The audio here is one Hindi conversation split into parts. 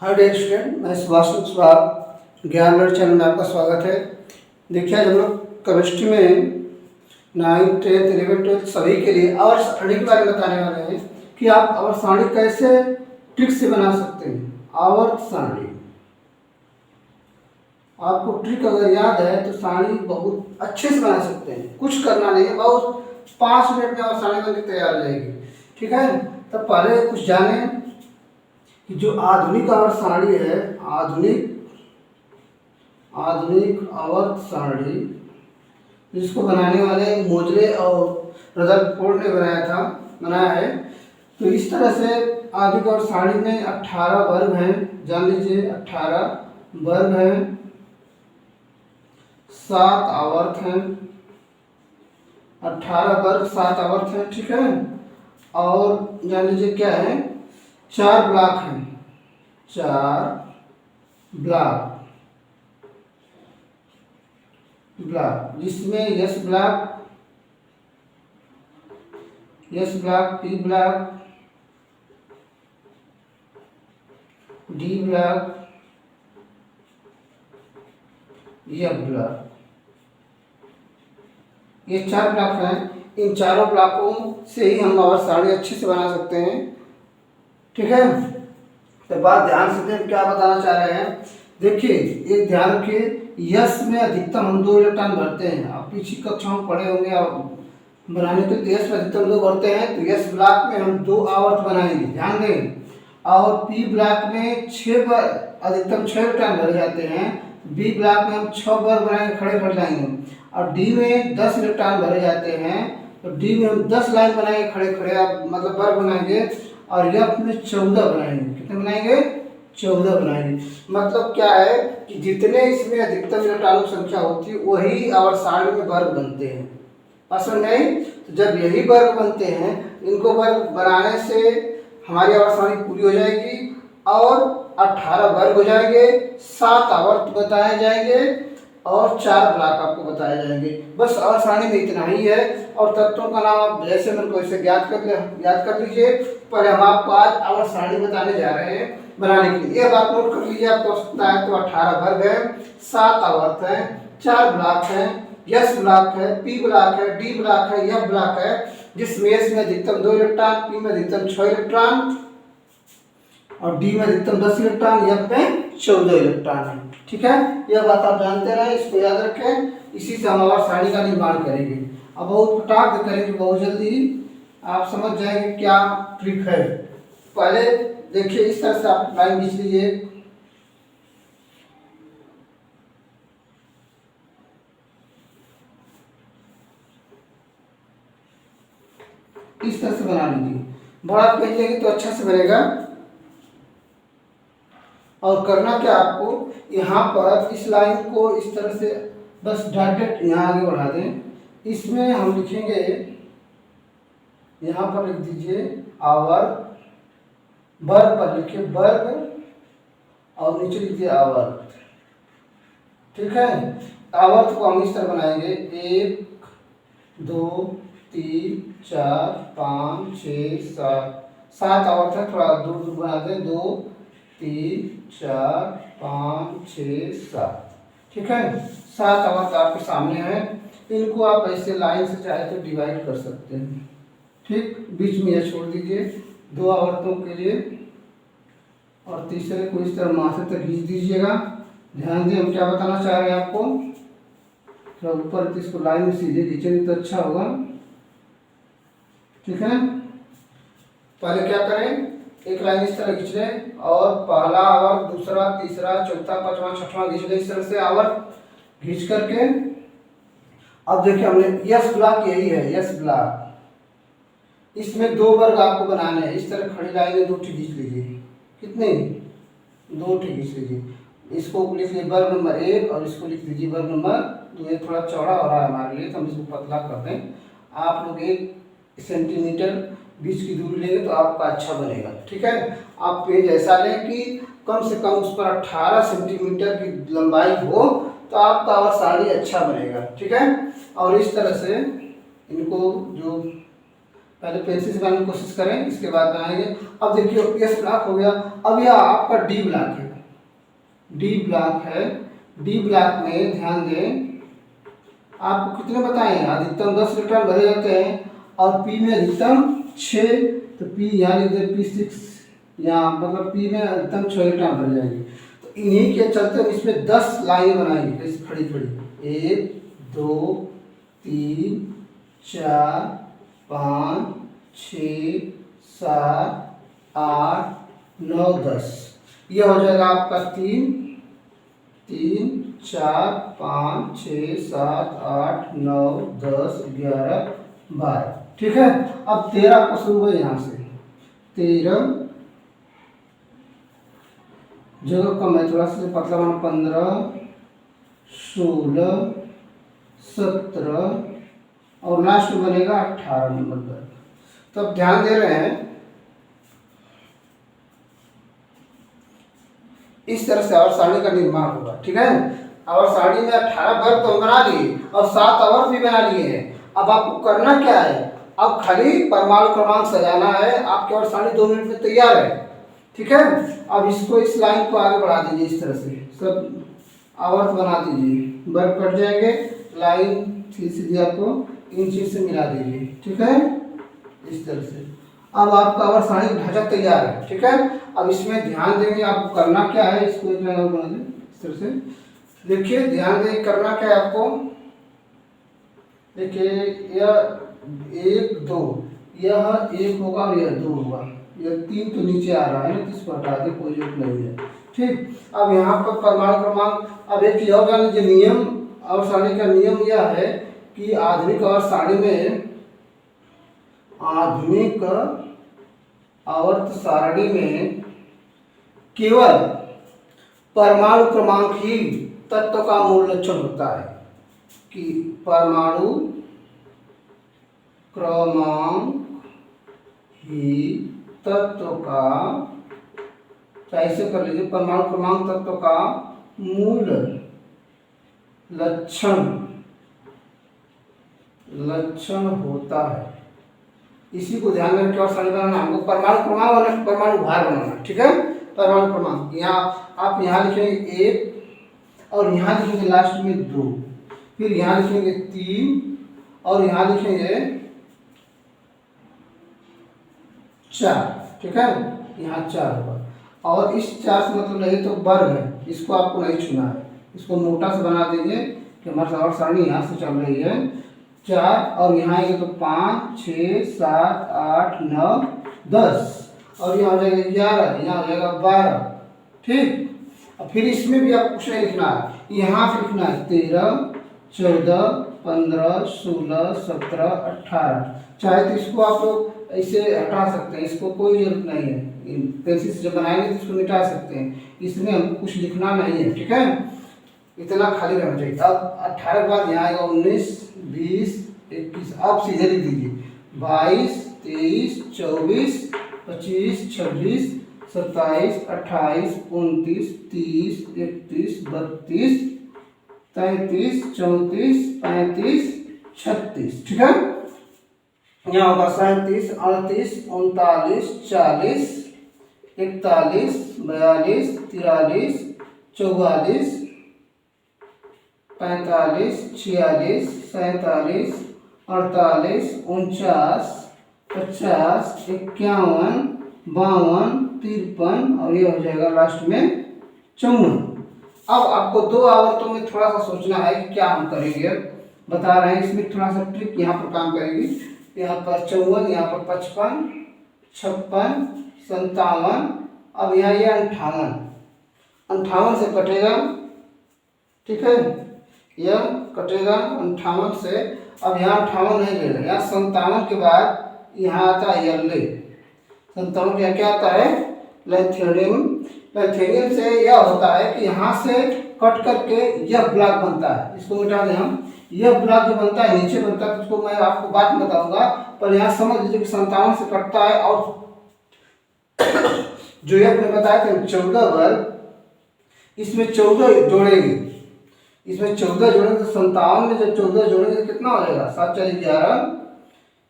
हाय डियर स्टूडेंट, मैं सुभाष कुशवाहा ज्ञान वर्ल्ड चैनल में आपका स्वागत है। देखिए, आज हम लोग केमिस्ट्री में 9th 10th 11th 12th सभी के लिए आवर्त सारणी के बारे में बताने वाले हैं कि आप आवर्त सारणी कैसे ट्रिक से बना सकते हैं। आवर्त सारणी आपको ट्रिक अगर याद है तो सारणी बहुत अच्छे से बना सकते हैं। कुछ करना नहीं है, बहुत 5 मिनट में आवर्त सारणी बनकर तैयार हो जाएगी। ठीक है, तब पहले कुछ जाने कि जो आधुनिक आवर्त सारणी है, आधुनिक आवर्त सारणी जिसको बनाने वाले मोजरे और रदरफोर्ड ने बनाया है। तो इस तरह से आधुनिक आवर्त सारणी में 18 वर्ग हैं। जान लीजिए, 18 वर्ग हैं, 7 आवर्त हैं। 18 वर्ग 7 आवर्त हैं। ठीक है, और जान लीजिए क्या है, 4 ब्लॉक हैं। 4 ब्लॉक जिसमें S block, P block, D block, F block, ये 4 ब्लॉक हैं। इन चारों ब्लॉकों से ही हम आवर्त सारणी अच्छे से बना सकते हैं। ठीक है, तो बात ध्यान से देखें, क्या बताना चाह रहे हैं। देखिए, एक ध्यान रखिए, यस में अधिकतम हम 2 इलेक्ट्रॉन भरते हैं। आप पिछली कक्षाओं में पढ़े होंगे, आप बनाने के लिए यस में अधिकतम 2 भरते हैं। तो यस ब्लॉक में हम 2 आवर्त बनाएंगे, ध्यान दें। और पी ब्लॉक में 6 बार अधिकतम 6 इलेक्ट्रॉन भरे जाते हैं। बी ब्लॉक में हम 6 बार बनाएंगे, खड़े खड़े जाएंगे। और डी में 10 इलेक्ट्रॉन भरे जाते हैं। तो डी में हम 10 लाइन बनाएंगे, खड़े खड़े, मतलब बार बनाएंगे। और एफ में 14 बनाएंगे। कितने बनाएंगे? 14 बनाएंगे। मतलब क्या है कि जितने इसमें अधिकतम इलेक्ट्रॉनों की संख्या होती है वही आवर्त सारणी में वर्ग बनते हैं। पसंद नहीं? तो जब यही वर्ग बनते हैं, इनको वर्ग बनाने से हमारी आवर्त सारणी पूरी हो जाएगी और 18 वर्ग हो जाएंगे, 7 आवर्त बताए जाएंगे और 4 ब्लॉक आपको बताए जाएंगे। बस आवर्त सारणी में इतना ही है। और तत्वों का नाम आप जैसे मन को इसे याद कर लीजिए। पहले हम आपको आज आवर्त सारणी बताने जा रहे हैं बनाने के लिए। ये बात नोट कर लीजिए, आपको आवश्यकता है तो 18 वर्ग है, 7 आवर्त है, 4 ब्लॉक है, एस ब्लॉक है, पी ब्लॉक है, डी ब्लॉक है, एफ ब्लॉक है, जिसमें एस में अधिकतम 2 इलेक्ट्रॉन, पी में अधिकतम 6 इलेक्ट्रॉन और डी में अधिकतम 10 इलेक्ट्रॉन, एफ में 14 इलेक्ट्रॉन है। ठीक है, यह बात आप जानते रहे, इसको याद रखें। इसी से हम आवर्त सारणी का निर्माण करेंगे। अब बहुत फटाक से करेंगे, बहुत जल्दी आप समझ जाएंगे क्या ट्रिक है। पहले देखिए, इस तरह से आप लाइन खींच लीजिए। इस तरह से बना लीजिए। बड़ा पेज लेंगे तो अच्छा से बनेगा। और करना क्या आपको, यहाँ पर इस लाइन को इस तरह से बस डायरेक्ट यहाँ आगे बढ़ा दें। इसमें हम लिखेंगे, यहाँ पर लिख दीजिए आवर्त, वर्ग पर लिखिए वर्ग और नीचे लिखिए आवर्त। ठीक है, आवर्त को हम इस तरह बनाएंगे, 1 2 3 4 5 6 7 आवर्त है, थोड़ा दूर दूर बना दें, 2 3 4 5 6 7। ठीक है, 7 आवर्त आपके सामने है। इनको आप ऐसे लाइन से चाहे तो डिवाइड कर सकते हैं। ठीक, बीच में यह छोड़ दीजिए 2 आवर्तों के लिए। और तीसरे को इस तरह माथे तक खींच दीजिएगा। ध्यान दें, हम क्या बताना चाह रहे हैं आपको। थोड़ा ऊपर इसको लाइन में सीधे खींचेंगे तो अच्छा होगा। ठीक है, पहले क्या करें, एक लाइन इस तरह खींच लें और पहला आवर्त, दूसरा, तीसरा, चौथा, पांचवा, छठवां खींच लें। इस तरह से आवर्त खींच करके अब देखिए, हमने यस ब्लॉक यही है, यस ब्लॉक। इसमें 2 वर्ग आपको बनाने हैं। इस तरह खड़ी लाइन 2 खींच लीजिए। कितने? 2 खींच लीजिए। इसको लिख लीजिए वर्ग नंबर 1 और इसको लिख लीजिए वर्ग नंबर 2। ये थोड़ा चौड़ा हो रहा है हमारे लिए, तो हम इसको पतला कर दें। आप लोग 1 सेंटीमीटर बीच की दूरी लेंगे तो आपका अच्छा बनेगा। ठीक है, आप पेज ऐसा लें कि कम से कम उस पर 18 सेंटीमीटर की लंबाई हो, तो आपका आवर्त सारणी अच्छा बनेगा। ठीक है, और इस तरह से इनको जो पहले पेंसिल से बनाने की कोशिश करें, इसके बाद बनाएंगे। अब देखिए एस ब्लॉक हो गया। अब यह आपका डी ब्लॉक है, डी ब्लॉक है। डी ब्लॉक में ध्यान दें, आपको कितने बताएं, अधिकतम 10 इलेक्ट्रॉन भरे जाते हैं और पी में अधिकतम 6, तो पी यहाँ लिख दे P6, यहाँ मतलब पी में अधिकतम 6 इलेक्ट्रॉन भरे जाएंगे। तो इन्हीं के चलते हम इसमें 10 लाइनें बनाएंगे, जैसे खड़ी खड़ी 1 2 3 4 5 6 7 8 9 10। यह हो जाएगा आपका 3 3 4 5 6 7 8 9 10 11 12। ठीक है। अब 13 को शुरू है यहाँ से, 13 जगह कम है थोड़ा सा पतला बना, 15 16 17 और लास्ट में बनेगा 18 नंबर पर। तो अब ध्यान दे रहे हैं, इस तरह से आवर्त सारणी का निर्माण होगा। ठीक है। आवर्त सारणी में 18 वर्ग तो बना लिए और 7 आवर्त भी बना लिए हैं। अब आपको करना क्या है, अब खाली परमाणु क्रमांक सजाना है। आपकी आवर्त सारणी 2 मिनट में तैयार है। ठीक है। अब इसको, इस लाइन को आगे बढ़ा दीजिए, इस तरह से सब आवर्त बना दीजिए, वर्ग कट जाएंगे, लाइन सीधी आपको इन चीज से मिला दीजिए। ठीक है, इस तरह से। अब आपका आवर्त सारणी का ढांचा तैयार है। ठीक है। अब इसमें ध्यान देंगे, आपको करना क्या है, इसको एक लाइन और बना दें इस तरह से। देखिए ध्यान दें, करना क्या है आपको, देखिए यह 1 2, यह 1 होगा और यह 2 होगा, यह 3 तो नीचे आ रहा है ना, तो इसको हटा दे, कोई जरूरत नहीं है। ठीक। अब यहाँ पर परमाणु क्रमांक, अब एक चीज और जान लीजिए, नियम आवर्त सारणी का नियम यह है कि आधुनिक आवर्त सारणी में, आधुनिक आवर्त सारणी में केवल परमाणु क्रमांक ही तत्व का मूल लक्षण होता है, कि परमाणु क्रमांक ही तत्व का, ऐसे कर लीजिए, परमाणु क्रमांक तत्व का मूल लक्षण होता है। इसी को ध्यान में रखकर आवर्त सारणी बनाना, हमको परमाणु क्रमांक और परमाणु भार बनाना। ठीक है। परमाणु क्रमांक यहाँ आप यहाँ लिखेंगे 1 और यहाँ लिखेंगे लास्ट में 2, फिर यहाँ लिखेंगे 3 और यहाँ लिखेंगे 4। ठीक है। यहाँ 4 होगा और इस 4 से मतलब नहीं तो वर्ग है, इसको आपको नहीं छूना है, इसको मोटा से बना दीजिए कि हमारी आवर्त सारणी यहाँ से चल रही है 4 और यहाँ आएंगे तो 5 6 7 8 9 10 और यहाँ हो जाएगा 11, यहाँ हो जाएगा 12। ठीक। और फिर इसमें भी आपको कुछ नहीं लिखना है, यहाँ से लिखना है 13 14 15 16 17 18। चाहे तो इसको आप लोग ऐसे हटा सकते हैं, इसको कोई जरूरत नहीं है, पेंसिल से जब बनाएंगे तो इसको मिटा सकते हैं, इसमें हमको कुछ लिखना नहीं है। ठीक है। इतना खाली रहना चाहिए। अब 18 के बाद यहाँ आएगा 19 20 21, आप सीधे लिख दीजिए 22 23 24 25 26 27 28 29 30 31 32 33 34 35 36। ठीक है। यहाँ होगा 37 38 39 40 41 42 43 44 45 46 47 48 49 50 51 52 53 और ये हो जाएगा लास्ट में 54। अब आपको 2 आवर्तों में थोड़ा सा सोचना है कि क्या हम करेंगे, बता रहे हैं, इसमें थोड़ा सा ट्रिक यहाँ पर काम करेगी। यहाँ पर 54, यहाँ पर 55 56 57, अब यहाँ ये 58 से कटेगा। ठीक है। यह कटेगा 58 से। अब यहाँ 58 नहीं लेगा, यहाँ 57 के बाद यहाँ आता है यल्ले, 57 के क्या आता है, लैंथेनियम। लैंथेनियम से यह होता है कि यहाँ से कट करके यह ब्लॉक बनता है, इसको मिटा दें हम। यह ब्लॉक जो बनता है नीचे बनता है, उसको मैं आपको बाद में बताऊंगा, पर यहाँ समझ लीजिए कि 57 से कटता है। और जो ये आपने बताया था 14 वर्ग, इसमें 14 जोड़ेंगे, इसमें 14 जोड़ेंगे तो 57 में जब 14 जोड़ेंगे तो कितना हो जाएगा, 7 4 11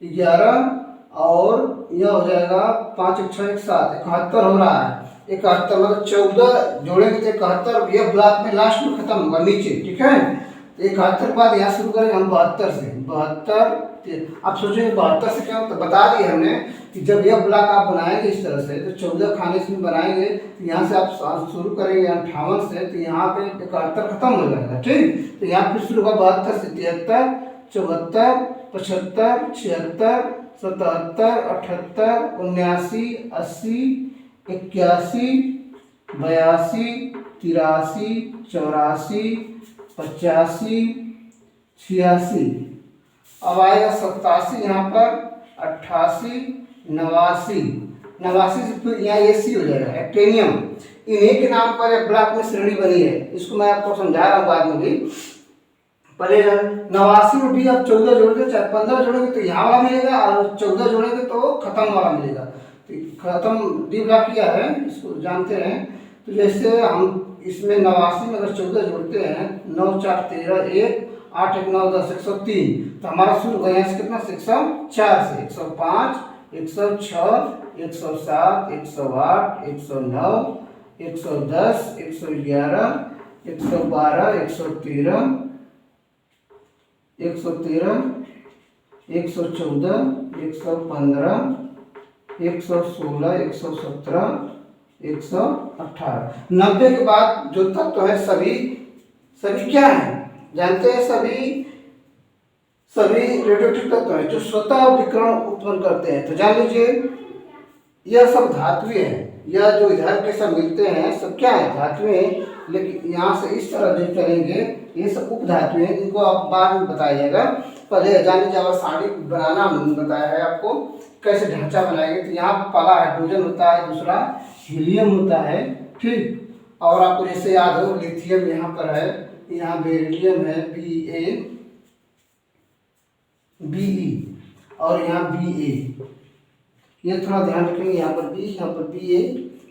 11 और यह हो जाएगा 5 एक 6 एक 7, 71 हो रहा है। 71 मतलब 14 जोड़ेंगे तो 71, यह ब्लॉक में लास्ट में खत्म होगा नीचे, ठीक है। तो 71 के बाद यहाँ शुरू करेंगे हम 72 से। 72, आप सोचेंगे 72 से क्या, तो बता दिए हमने कि जब यह ब्लॉक आप बनाएंगे इस तरह से, तो 14 खाने इसमें बनाएंगे, तो यहाँ से आप शुरू करेंगे 58 से, तो यहाँ पे 71 खत्म हो जाएगा, ठीक। तो यहाँ फिर शुरू होगा 72 से 73, 74, 75, 76, 77, 78, 79, 80, 81, 82, 83, 84, 85, 86, अब आएगा 87 यहाँ पर, 88, 89, 89 से फिर यहाँ एसी हो जाएगा एक्टेनियम। इन्हीं के नाम पर एक ब्लॉक में श्रेणी बनी है, इसको मैं आपको समझा रहा हूँ बाद में भी। पहले 89 में भी आप 14 जोड़ोगे चाहे 15 जोड़ोगे तो यहाँ वाला मिलेगा, और 14 जोड़ोगे तो खत्म वाला मिलेगा। तो खत्म डी ब्लॉक किया है, इसको जानते हैं। तो जैसे हम इसमें 89 में अगर 14 जोड़ते हैं, 9 4 13, 1 8 1 9 10, 103, तो हमारा शुरू होगा यहाँ से कितना, 104 से, 105, 106, 107, 108, 109, 110, 111, 112, 113, 113, 114, 115, 116, 117, 118। 90 के बाद जो तत्व है सभी क्या है जानते हैं, सभी रेडियोएक्टिव तत्व हैं जो स्वतः विकिरण उत्पन्न करते हैं। तो जान लीजिए यह सब धातुएं हैं, यह जो इधर के सब मिलते हैं सब क्या है, धातुएं। लेकिन यहाँ से इस तरह जो करेंगे ये सब उप धातुएं हैं, इनको आप बाद में बताइएगा। पहले जान लीजिए अगर साड़ी बनाना बताया है आपको कैसे ढांचा बनाएंगे। तो यहाँ पहला हाइड्रोजन होता है, दूसरा हीलियम होता है, ठीक। और आपको जैसे याद हो लिथियम यहाँ पर है, यहाँ बेरिलियम है, Be, और यहाँ Ba, ये थोड़ा ध्यान रखेंगे। यहाँ पर बी, यहाँ पर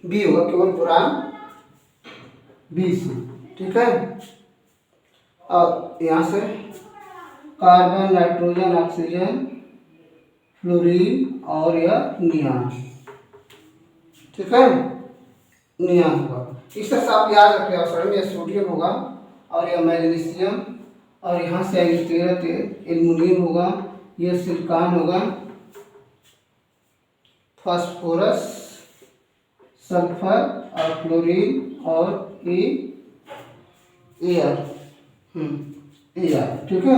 बी होगा केवल पुरान बी से, ठीक है। और यहाँ से कार्बन, नाइट्रोजन, ऑक्सीजन, फ्लोरीन और यह नियान, ठीक है, नियान होगा। इस तरह से आप याद रखें। और में सोडियम होगा और यह मैग्नीशियम, और यहाँ से आएगी 13 एल्युमिनियम होगा, यह सिलिकॉन होगा, फास्फोरस, सल्फर और क्लोरीन और एआर, ठीक है।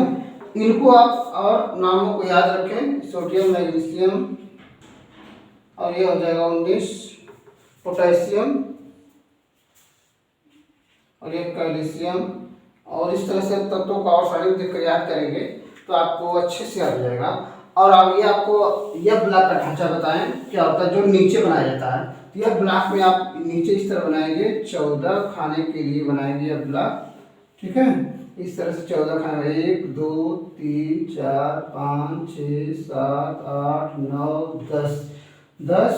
इनको आप और नामों को याद रखें, सोडियम, मैग्नीशियम, और ये हो जाएगा 19, पोटेशियम, और ये कैल्शियम। और इस तरह से तत्वों का और सारी देखकर याद करेंगे तो आपको अच्छे से याद हो जाएगा। और अब ये आपको यह ब्लॉक का ढांचा बताएं क्या होता है, जो नीचे बनाया जाता है। तो यह ब्लॉक में आप नीचे इस तरह बनाएंगे, 14 खाने के लिए बनाएंगे यह ब्लॉक, ठीक है। इस तरह से 14 खाने, 1 2 3 4 5 6 7 8 9 10,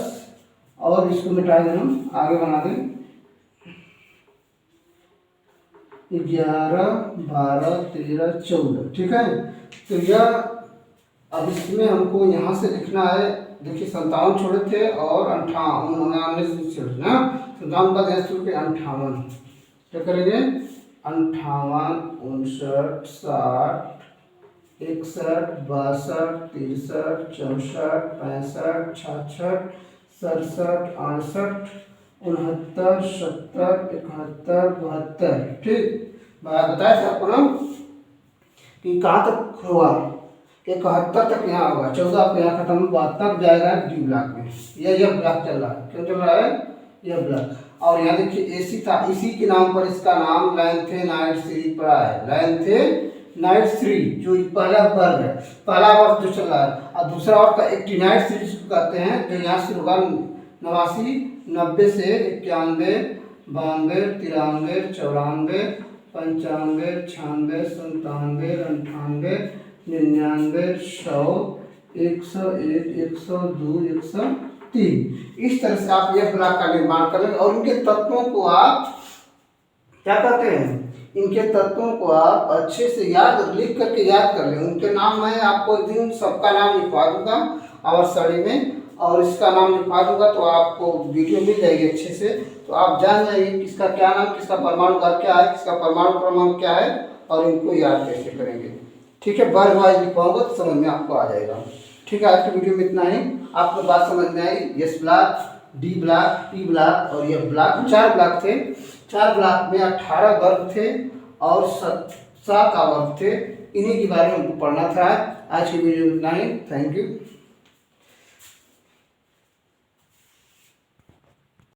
और इसको मिटा दें, हम आगे बना दें 11 12 13 14, ठीक है। तो यह अब इसमें हमको यहाँ से लिखना है, देखिए 57 छोड़े थे और 58 छोड़े ना, 57 बाद यहाँ शुरू के 58, क्या करेंगे 58 59 60 61 62 63 64 65 66 67 68 69 70 71 72, ठीक। बात बताया था आपको ना कि कहाँ तक हुआ, 71 तक यहाँ होगा, 14 आपको यहाँ खत्म, 72 जाएगा डी ब्लॉक में। यह ब्लॉक चल रहा है, क्यों चल रहा है यह ब्लॉक। और यहाँ देखिए एसी था, इसी के नाम पर इसका नाम लैंथेनाइड सीरीज पड़ा है, लैंथेनाइड सीरीज जो पहला वर्ग है, पहला वर्ग जो चल रहा है। और दूसरा वर्ग का एक्टिनाइड सीरीज कहते हैं, जो यहाँ से होगा 89 90 से 91 92 93 94 95 96 97 98 99 100 101 102 103। इस तरह से आप यह ब्लॉक का निर्माण करेंगे। और इनके तत्वों को आप क्या कहते हैं, इनके तत्वों को आप अच्छे से लिख करके याद कर लें। उनके नाम मैं आपको एक दिन सबका नाम लिखवा दूंगा आवर साड़ी में, और इसका नाम लिखवा दूंगा तो आपको वीडियो मिल जाएगी अच्छे से, तो आप जान जाएंगे किसका क्या नाम, किसका परमाणु घर क्या है, किसका परमाणु क्रमांक क्या है और इनको याद कैसे करेंगे। ठीक है, वर्ग वाइज लिखवाऊंगा तो समझ में आपको आ जाएगा। ठीक है, आज की वीडियो में इतना ही। आपको बात समझ में आई? S block, D block, P block और यह ब्लॉक, 4 ब्लॉक थे। 4 ब्लॉक में 18 वर्ग थे और 7 आवर्त थे। इन्हीं के बारे में हमको पढ़ना था। आज की वीडियो में इतना ही। Thank you.